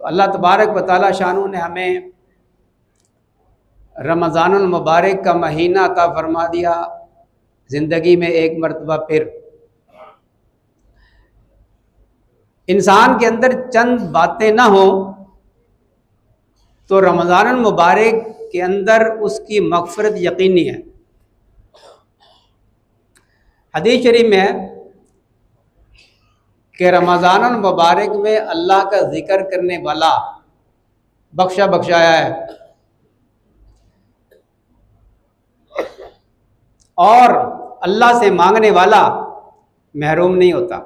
तो अल्लाह तबारक व तआला शानू ने हमें रमज़ानुल मुबारक का महीना अता फरमा दिया। ज़िंदगी में एक मरतबा फिर इंसान के अंदर चंद बातें ना हो तो रमज़ानुल मुबारक के अंदर उसकी मग़फ़िरत यकीनी है। हदीस शरीफ में है कि रमज़ानुल मुबारक में अल्लाह का ज़िक्र करने वाला बख्शा बख्शाया है और अल्लाह से मांगने वाला महरूम नहीं होता।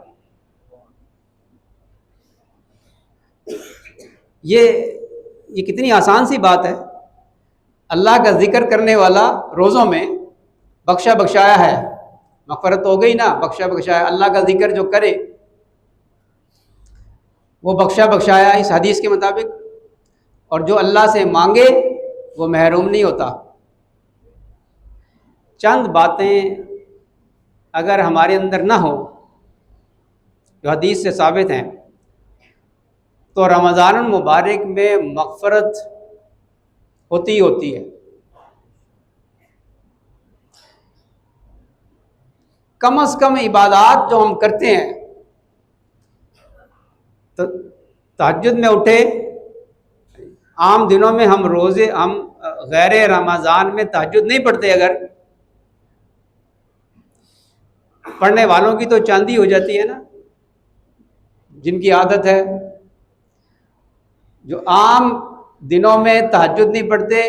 ये कितनी आसान सी बात है। अल्लाह का जिक्र करने वाला रोज़ों में बख्शा बख्शाया है, मग़फ़िरत हो गई ना, बख्शा बख्शाया। अल्लाह का जिक्र जो करे वो बख्शा बख्शाया इस हदीस के मुताबिक, और जो अल्लाह से मांगे वो महरूम नहीं होता। चंद बातें अगर हमारे अंदर ना हो जो हदीस से साबित हैं तो रमज़ानुल मुबारक में मग़फ़िरत होती ही होती है। कम से कम इबादत जो हम करते हैं, तो तहज्जुद में उठे, आम दिनों में हम रोज़े हम गैर रमज़ान में तहज्जुद नहीं पढ़ते, अगर पढ़ने वालों की तो चांदी हो जाती है ना, जिनकी आदत है। जो आम दिनों में तहज्जुद नहीं पढ़ते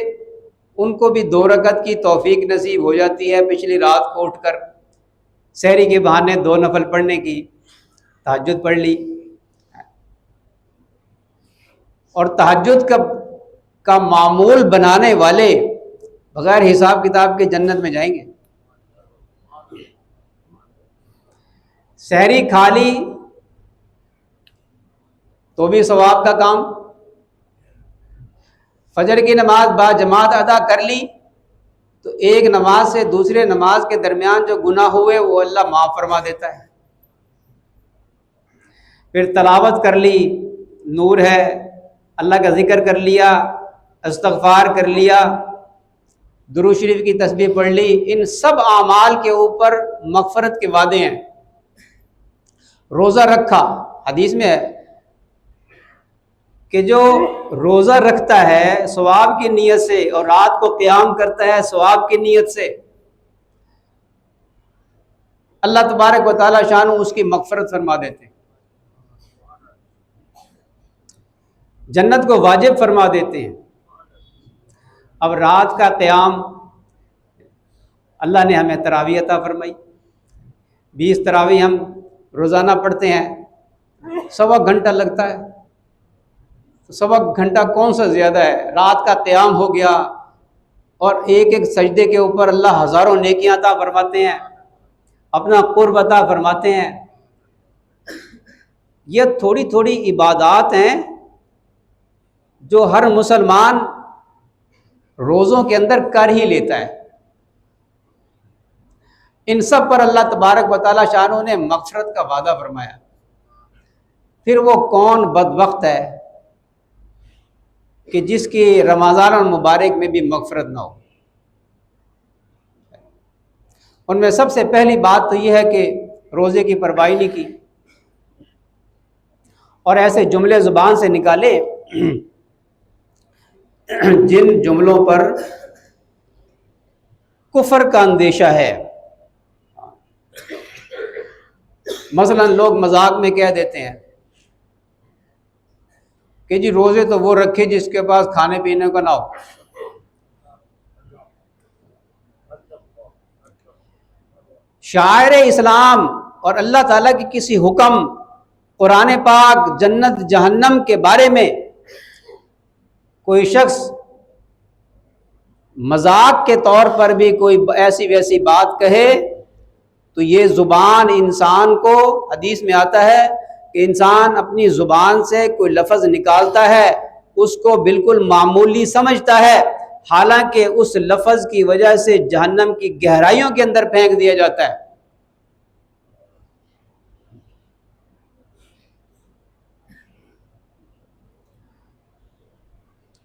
उनको भी 2 रकत की तौफीक नसीब हो जाती है। पिछली रात को उठकर सहरी के बहाने 2 नफल पढ़ने की, तहज्जुद पढ़ ली, और तहज्जुद का मामूल बनाने वाले बगैर हिसाब किताब के जन्नत में जाएंगे। सहरी खा ली तो भी सवाब का काम, फजर की नमाज बाजमात अदा कर ली तो एक नमाज से दूसरे नमाज के दरमियान जो गुनाह हुए वो अल्लाह माफ़ फरमा देता है। फिर तलावत कर ली, नूर है, अल्लाह का जिक्र कर लिया, इस्तग़फ़ार कर लिया, दुरूद शरीफ की तस्बीह पढ़ ली, इन सब आमाल के ऊपर मग़फ़िरत के वादे हैं। रोज़ा रखा, हदीस में है कि जो रोज़ा रखता है सवाब की नीयत से और रात को क़याम करता है सवाब की नीयत से, अल्लाह तबारक व तआला शान उसकी मग़फ़िरत फरमा देते हैं, जन्नत को वाजिब फरमा देते हैं। अब रात का क़याम अल्लाह ने हमें तरावी अता फरमाई, 20 तरावी हम रोज़ाना पढ़ते हैं, 1.25 घंटा लगता है। तो 1.25 घंटा कौन सा ज़्यादा है। रात का क़याम हो गया और एक एक सजदे के ऊपर अल्लाह हज़ारों नेकियां अता फरमाते हैं, अपना क़ुर्ब अता फरमाते हैं। ये थोड़ी थोड़ी इबादत हैं जो हर मुसलमान रोज़ों के अंदर कर ही लेता है। इन सब पर अल्लाह तबारक व तआला शानू ने मग़फ़िरत का वादा फरमाया। फिर वो कौन बदबख्त है कि जिसकी रमज़ानुल मुबारक में भी मग़फ़िरत ना हो। उनमें सबसे पहली बात तो यह है कि रोज़े की परवाही नहीं की और ऐसे जुमले ज़ुबान से निकाले जिन जुमलों पर कुफ्र का अंदेशा है। मसलन लोग मजाक में कह देते हैं कि जी रोज़े तो वो रखे जिसके पास खाने पीने का ना हो। शायर इस्लाम और अल्लाह ताला की किसी हुक्म, कुरान पाक, जन्नत जहन्नम के बारे में कोई शख्स मजाक के तौर पर भी कोई ऐसी वैसी बात कहे तो ये ज़ुबान इंसान को, हदीस में आता है कि इंसान अपनी ज़ुबान से कोई लफ्ज़ निकालता है उसको बिल्कुल मामूली समझता है, हालांकि उस लफ्ज़ की वजह से जहन्नम की गहराइयों के अंदर फेंक दिया जाता है।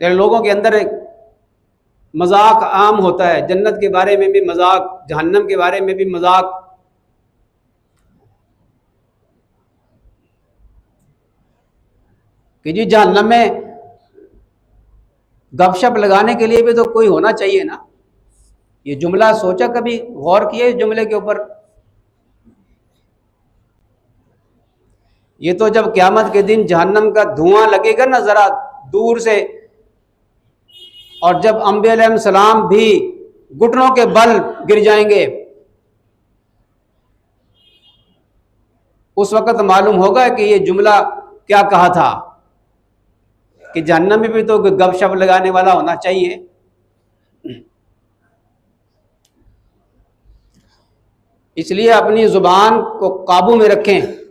तेरे लोगों के अंदर एक मजाक आम होता है, जन्नत के बारे में भी मजाक, जहन्नम के बारे में भी मजाक। कि जी जहन्नम में गपशप लगाने के लिए भी तो कोई होना चाहिए ना। ये जुमला सोचा, कभी गौर किए इस जुमले के ऊपर? ये तो जब क़यामत के दिन जहन्नम का धुआं लगेगा ना जरा दूर से, और जब अंबिया अलैहिस्सलाम भी घुटनों के बल गिर जाएंगे, उस वक्त मालूम होगा कि ये जुमला क्या कहा था, कि जहन्नम में भी तो गपशप लगाने वाला होना चाहिए। इसलिए अपनी जुबान को काबू में रखें।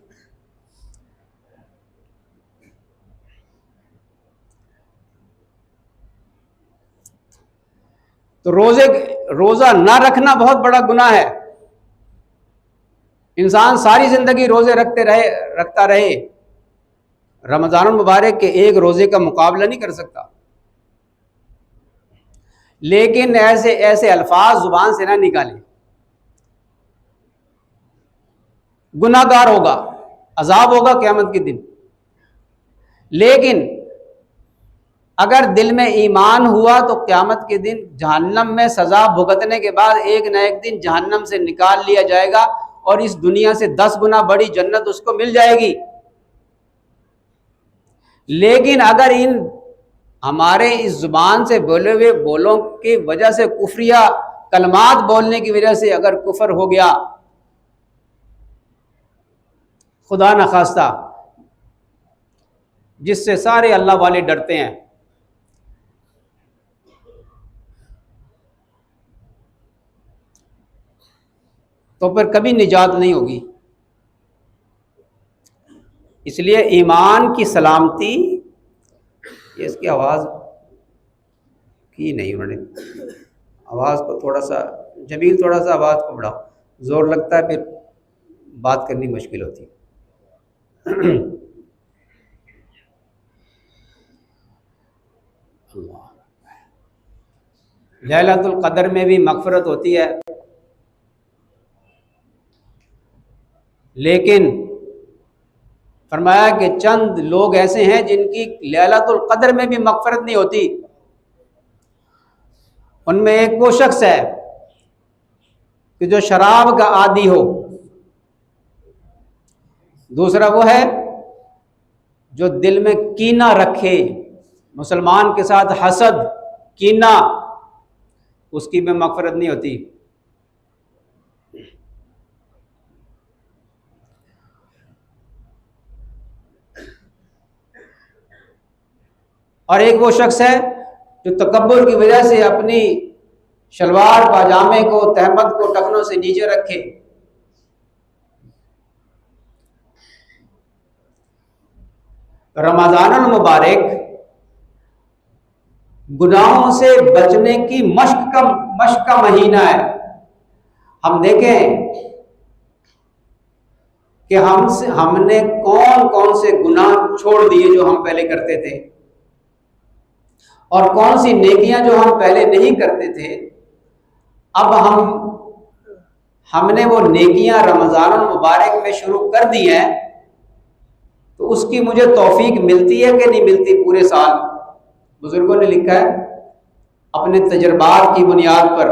तो रोजा ना रखना बहुत बड़ा गुनाह है। इंसान सारी जिंदगी रोजे रखता रहे, रमजान मुबारक के एक रोजे का मुकाबला नहीं कर सकता। लेकिन ऐसे ऐसे अल्फाज जुबान से ना निकाले, गुनाहगार होगा, अजाब होगा क़यामत के दिन। लेकिन अगर दिल में ईमान हुआ तो क़यामत के दिन जहन्नम में सजा भुगतने के बाद एक न एक दिन जहन्नम से निकाल लिया जाएगा और इस दुनिया से 10 गुना बड़ी जन्नत उसको मिल जाएगी। लेकिन अगर इन हमारे इस जुबान से बोले हुए बोलों की वजह से, कुफरिया कलमात बोलने की वजह से अगर कुफर हो गया, खुदा न खास्ता, जिससे सारे अल्लाह वाले डरते हैं, तो फिर कभी निजात नहीं होगी। इसलिए ईमान की सलामती, इसकी आवाज़ की नहीं उन्होंने, आवाज़ को थोड़ा सा, जमील थोड़ा सा आवाज़ को बढ़ाओ, जोर लगता है फिर बात करनी मुश्किल होती है। लैलतुल क़द्र में भी मग़फ़िरत होती है, लेकिन फरमाया कि चंद लोग ऐसे हैं जिनकी लैलतुल क़द्र में भी मग़फ़िरत नहीं होती। उनमें एक वो शख्स है कि जो शराब का आदी हो, दूसरा वो है जो दिल में कीना रखे, मुसलमान के साथ हसद, कीना, उसकी में मग़फ़िरत नहीं होती। और एक वो शख्स है जो तकब्बुर की वजह से अपनी शलवार पाजामे को, तहमत को टखनों से नीचे रखे। रमज़ानुल मुबारक गुनाहों से बचने की मश्क का महीना है। हम देखें कि हमने कौन कौन से गुनाह छोड़ दिए जो हम पहले करते थे, और कौन सी नेकियां जो हम पहले नहीं करते थे। अब हमने वो नेकियां रमज़ानुल मुबारक में शुरू कर दी हैं, तो उसकी मुझे तौफीक मिलती है कि नहीं मिलती पूरे साल? बुजुर्गों ने लिखा है अपने तजर्बात की बुनियाद पर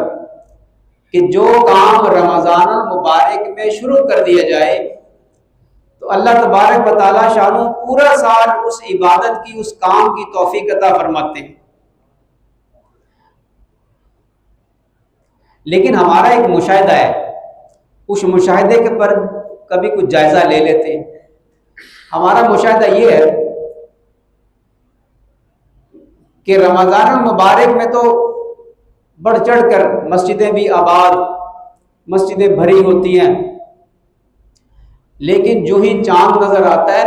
कि जो काम रमज़ानुल मुबारक में शुरू कर दिया जाए तो अल्लाह तबारक व तआला शानू पूरा साल उस इबादत की, उस काम की तौफीक अता फरमाते हैं। लेकिन हमारा एक मुशाहिदा है, उस मुशाहिदे के पर कभी कुछ जायजा ले लेते हैं। हमारा मुशाहिदा ये है कि रमज़ानुल मुबारक में तो बढ़ चढ़ कर मस्जिदें भी आबाद, मस्जिदें भरी होती हैं, लेकिन जो ही चांद नजर आता है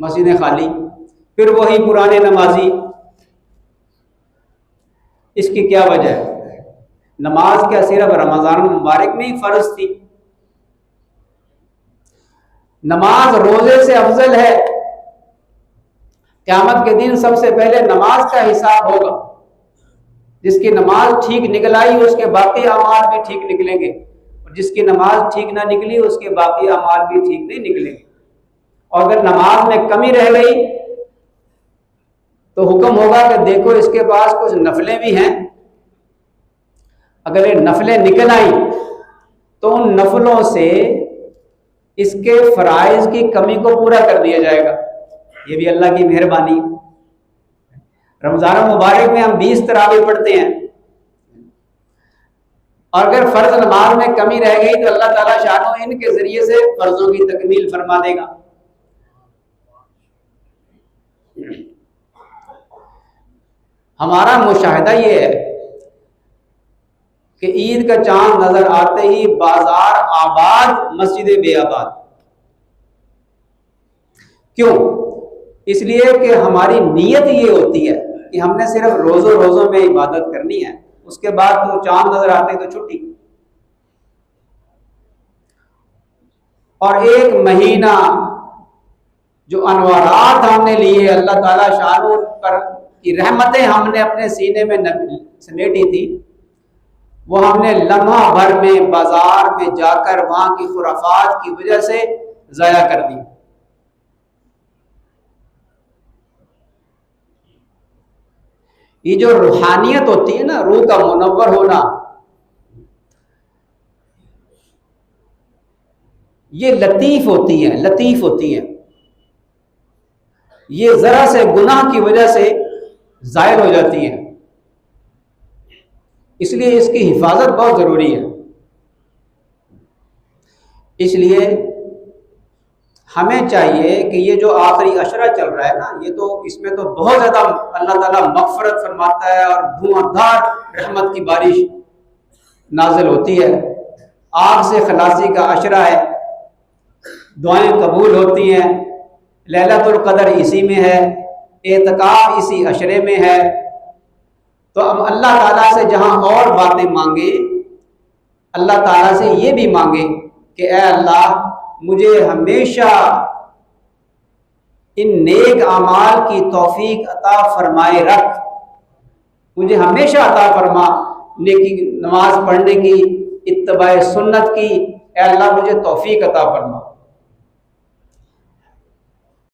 मस्जिदें खाली, फिर वही पुराने नमाजी। इसकी क्या वजह है? नमाज क्या सिर्फ रमज़ानुल मुबारक में ही फर्ज थी? नमाज रोजे से अफजल है, क़यामत के दिन सबसे पहले नमाज का हिसाब होगा। जिसकी नमाज ठीक निकल आई उसके बाकी अमाल भी ठीक निकलेंगे, और जिसकी नमाज ठीक ना निकली उसके बाकी अमाल भी ठीक नहीं निकलेंगे। और अगर नमाज में कमी रह गई तो हुक्म होगा कि देखो इसके पास कुछ नफलें भी हैं, अगर ये नफलें निकल आई तो उन नफलों से इसके फराइज की कमी को पूरा कर दिया जाएगा। ये भी अल्लाह की मेहरबानी। रमजान मुबारक में हम 20 तरावी पढ़ते हैं, और अगर फर्ज नमाज में कमी रह गई तो अल्लाह ताला शानो इनके जरिए से फर्जों की तकमील फरमा देगा। हमारा मुशाहिदा ये है कि ईद का चांद नजर आते ही बाजार आबाद, मस्जिदें बेआबाद। क्यों? इसलिए कि हमारी नीयत ये होती है कि हमने सिर्फ रोजों में इबादत करनी है, उसके बाद तो चांद नजर आते तो छुट्टी। और एक महीना जो अनवारात हमने लिए, अल्लाह ताला शान पर की रहमतें हमने अपने सीने में समेटी थी, वो हमने लम्हा भर में बाजार में जाकर वहां की खुराफात की वजह से जाया कर दी। ये जो रूहानियत होती है ना, रूह का मुनव्वर होना, ये लतीफ होती है। ये जरा से गुनाह की वजह से जाहिर हो जाती है, इसलिए इसकी हिफाजत बहुत जरूरी है। इसलिए हमें चाहिए कि ये जो आखिरी अशरा चल रहा है ना, ये तो इसमें तो बहुत ज्यादा अल्लाह ताला मग़फ़िरत फरमाता है और धुआंधार रहमत की बारिश नाजिल होती है। आग से खलासी का अशरा है, दुआएं कबूल होती हैं, लैलतुल क़द्र इसी में है, एतकाफ इसी अशरे में है। तो हम अल्लाह ताला से जहां और बातें मांगे, अल्लाह ताला से ये भी मांगे कि ए अल्लाह, मुझे हमेशा इन नेक अमाल की तौफीक अता फरमाए रख, मुझे हमेशा अता फरमा नेकी, नमाज पढ़ने की, इत्तबाए सुन्नत की। ए अल्लाह, मुझे तौफीक अता फरमा।